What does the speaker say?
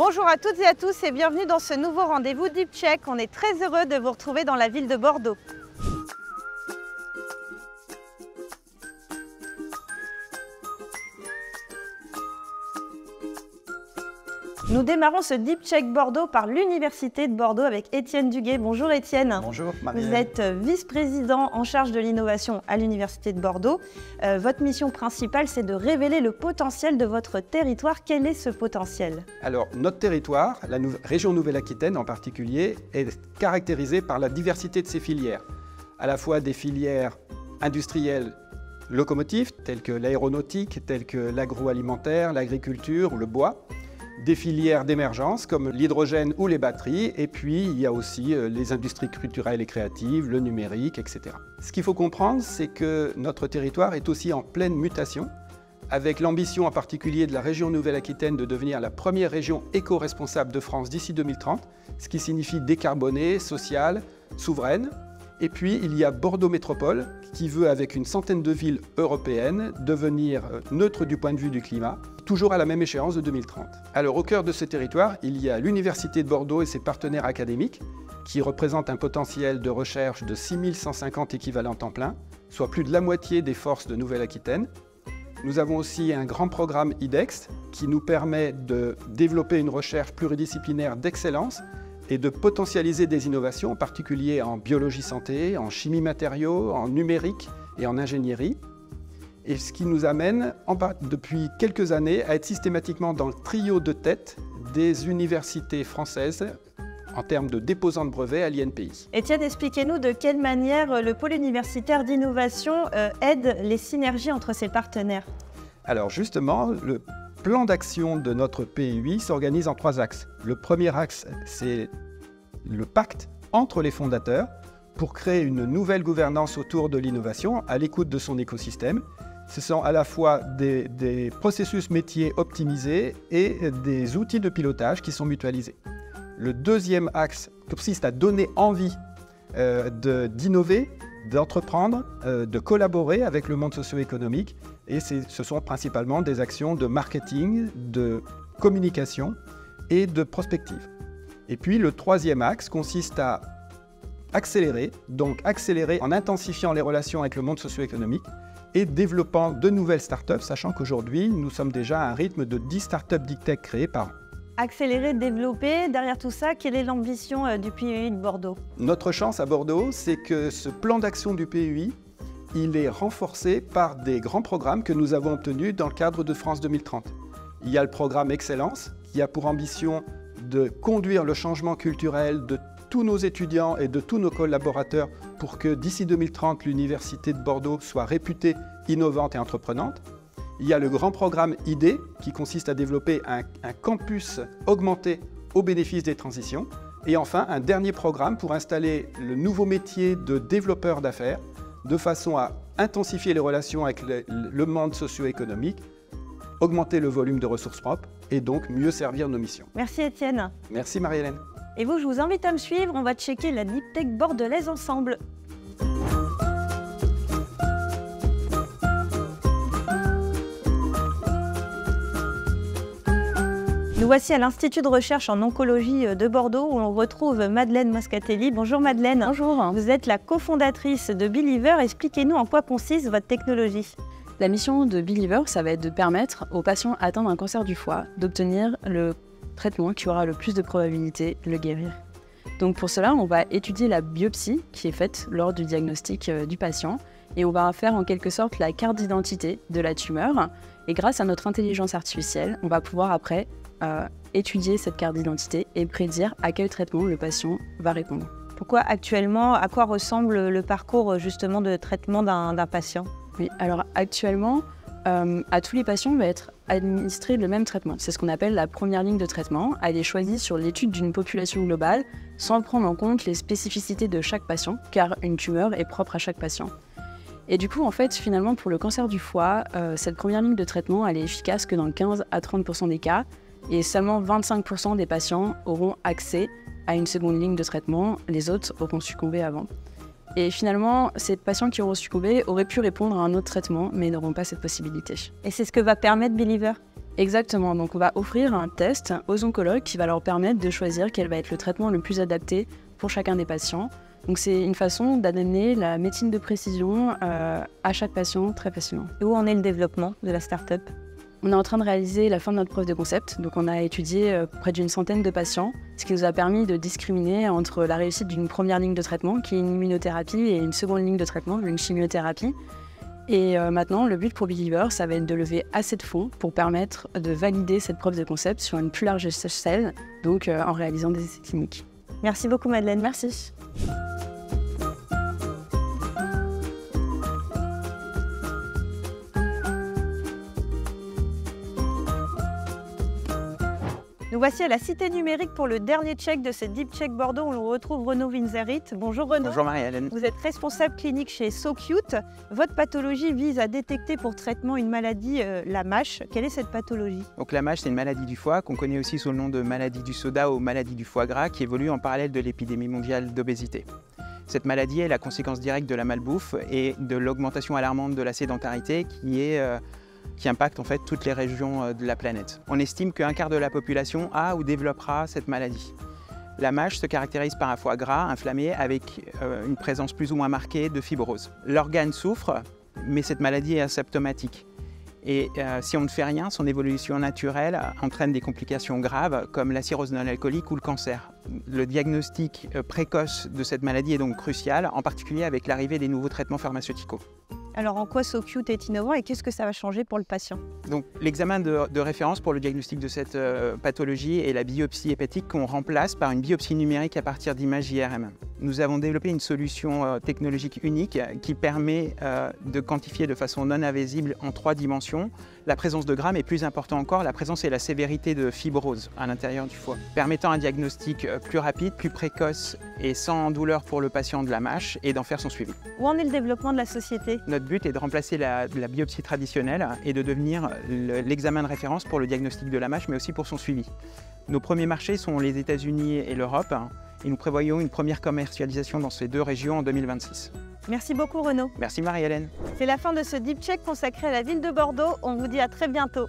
Bonjour à toutes et à tous et bienvenue dans ce nouveau rendez-vous Deep Check. On est très heureux de vous retrouver dans la ville de Bordeaux. Nous démarrons ce Deep Check Bordeaux par l'Université de Bordeaux avec Étienne Duguet. Bonjour Étienne. Bonjour Marie. Vous êtes vice-président en charge de l'innovation à l'Université de Bordeaux. Votre mission principale, c'est de révéler le potentiel de votre territoire. Quel est ce potentiel? Alors, notre territoire, la région Nouvelle-Aquitaine en particulier, est caractérisée par la diversité de ses filières. À la fois des filières industrielles locomotives, telles que l'aéronautique, telles que l'agroalimentaire, l'agriculture ou le bois, des filières d'émergence comme l'hydrogène ou les batteries, et puis il y a aussi les industries culturelles et créatives, le numérique, etc. Ce qu'il faut comprendre, c'est que notre territoire est aussi en pleine mutation, avec l'ambition en particulier de la région Nouvelle-Aquitaine de devenir la première région éco-responsable de France d'ici 2030, ce qui signifie décarbonée, sociale, souveraine. Et puis il y a Bordeaux Métropole qui veut, avec une centaine de villes européennes, devenir neutre du point de vue du climat, toujours à la même échéance de 2030. Alors au cœur de ce territoire, il y a l'Université de Bordeaux et ses partenaires académiques qui représentent un potentiel de recherche de 6150 équivalents temps plein, soit plus de la moitié des forces de Nouvelle-Aquitaine. Nous avons aussi un grand programme IDEX qui nous permet de développer une recherche pluridisciplinaire d'excellence et de potentialiser des innovations, en particulier en biologie santé, en chimie matériaux, en numérique et en ingénierie. Et ce qui nous amène, depuis quelques années, à être systématiquement dans le trio de tête des universités françaises en termes de déposants de brevets à l'INPI. Étienne, expliquez-nous de quelle manière le pôle universitaire d'innovation aide les synergies entre ses partenaires. Alors justement, le plan d'action de notre PUI s'organise en 3 axes. Le premier axe, c'est le pacte entre les fondateurs pour créer une nouvelle gouvernance autour de l'innovation à l'écoute de son écosystème. Ce sont à la fois des processus métiers optimisés et des outils de pilotage qui sont mutualisés. Le deuxième axe consiste à donner envie d'innover, d'entreprendre, de collaborer avec le monde socio-économique. Et ce sont principalement des actions de marketing, de communication et de prospective. Et puis le troisième axe consiste à accélérer en intensifiant les relations avec le monde socio-économique et développant de nouvelles startups, sachant qu'aujourd'hui, nous sommes déjà à un rythme de 10 startups Deep Tech créées par an. Accélérer, développer, derrière tout ça, quelle est l'ambition du PUI de Bordeaux? Notre chance à Bordeaux, c'est que ce plan d'action du PUI, il est renforcé par des grands programmes que nous avons obtenus dans le cadre de France 2030. Il y a le programme Excellence, qui a pour ambition de conduire le changement culturel de tous nos étudiants et de tous nos collaborateurs pour que d'ici 2030, l'Université de Bordeaux soit réputée innovante et entreprenante. Il y a le grand programme ID, qui consiste à développer un campus augmenté au bénéfice des transitions. Et enfin, un dernier programme pour installer le nouveau métier de développeur d'affaires, de façon à intensifier les relations avec le monde socio-économique, augmenter le volume de ressources propres et donc mieux servir nos missions. Merci Étienne. Merci Marie-Hélène. Et vous, je vous invite à me suivre, on va checker la Deep Tech bordelaise ensemble. Nous voici à l'Institut de recherche en oncologie de Bordeaux où on retrouve Madeleine Moscatelli. Bonjour Madeleine. Bonjour. Vous êtes la cofondatrice de Believer. Expliquez-nous en quoi consiste votre technologie. La mission de Believer, ça va être de permettre aux patients atteints d'un cancer du foie d'obtenir le traitement qui aura le plus de probabilité de le guérir. Donc pour cela, on va étudier la biopsie qui est faite lors du diagnostic du patient et on va faire en quelque sorte la carte d'identité de la tumeur. Et grâce à notre intelligence artificielle, on va pouvoir après étudier cette carte d'identité et prédire à quel traitement le patient va répondre. Pourquoi actuellement, à quoi ressemble le parcours justement de traitement d'un patient? Oui, alors actuellement, à tous les patients va être administré le même traitement. C'est ce qu'on appelle la première ligne de traitement. Elle est choisie sur l'étude d'une population globale sans prendre en compte les spécificités de chaque patient, car une tumeur est propre à chaque patient. Et du coup, en fait, finalement, pour le cancer du foie, cette première ligne de traitement, elle est efficace que dans 15 à 30% des cas, et seulement 25% des patients auront accès à une seconde ligne de traitement, les autres auront succombé avant. Et finalement, ces patients qui auront succombé auraient pu répondre à un autre traitement, mais n'auront pas cette possibilité. Et c'est ce que va permettre Believer? Exactement, donc on va offrir un test aux oncologues qui va leur permettre de choisir quel va être le traitement le plus adapté pour chacun des patients. Donc c'est une façon d'amener la médecine de précision à chaque patient très facilement. Et où en est le développement de la start-up ? On est en train de réaliser la fin de notre preuve de concept. Donc on a étudié près d'une centaine de patients, ce qui nous a permis de discriminer entre la réussite d'une première ligne de traitement, qui est une immunothérapie, et une seconde ligne de traitement, une chimiothérapie. Et maintenant, le but pour Believer, ça va être de lever assez de fonds pour permettre de valider cette preuve de concept sur une plus large échelle, donc en réalisant des essais cliniques. Merci beaucoup Madeleine. Merci. Nous voici à la Cité numérique pour le dernier check de ce Deep Check Bordeaux où l'on retrouve Renaud Winzerit. Bonjour Renaud. Bonjour Marie-Hélène. Vous êtes responsable clinique chez SoCute. Votre pathologie vise à détecter pour traitement une maladie, la MASH. Quelle est cette pathologie ? Donc la MASH, c'est une maladie du foie qu'on connaît aussi sous le nom de maladie du soda ou maladie du foie gras qui évolue en parallèle de l'épidémie mondiale d'obésité. Cette maladie est la conséquence directe de la malbouffe et de l'augmentation alarmante de la sédentarité qui impacte en fait toutes les régions de la planète. On estime qu'un quart de la population a ou développera cette maladie. La MASH se caractérise par un foie gras inflammé avec une présence plus ou moins marquée de fibrose. L'organe souffre, mais cette maladie est asymptomatique. Et si on ne fait rien, son évolution naturelle entraîne des complications graves comme la cirrhose non-alcoolique ou le cancer. Le diagnostic précoce de cette maladie est donc crucial, en particulier avec l'arrivée des nouveaux traitements pharmaceuticaux. Alors en quoi SoCute est innovant et qu'est-ce que ça va changer pour le patient ? Donc, l'examen de référence pour le diagnostic de cette pathologie est la biopsie hépatique qu'on remplace par une biopsie numérique à partir d'images IRM. Nous avons développé une solution technologique unique qui permet de quantifier de façon non invisible en 3 dimensions la présence de gras, mais plus important encore, la présence et la sévérité de fibrose à l'intérieur du foie, permettant un diagnostic plus rapide, plus précoce et sans douleur pour le patient de la MASH et d'en faire son suivi. Où en est le développement de la société ? Notre but est de remplacer la biopsie traditionnelle et de devenir l'examen de référence pour le diagnostic de la MASH, mais aussi pour son suivi. Nos premiers marchés sont les États-Unis et l'Europe, et nous prévoyons une première commercialisation dans ces 2 régions en 2026. Merci beaucoup Renaud. Merci Marie-Hélène. C'est la fin de ce Deep Check consacré à la ville de Bordeaux. On vous dit à très bientôt.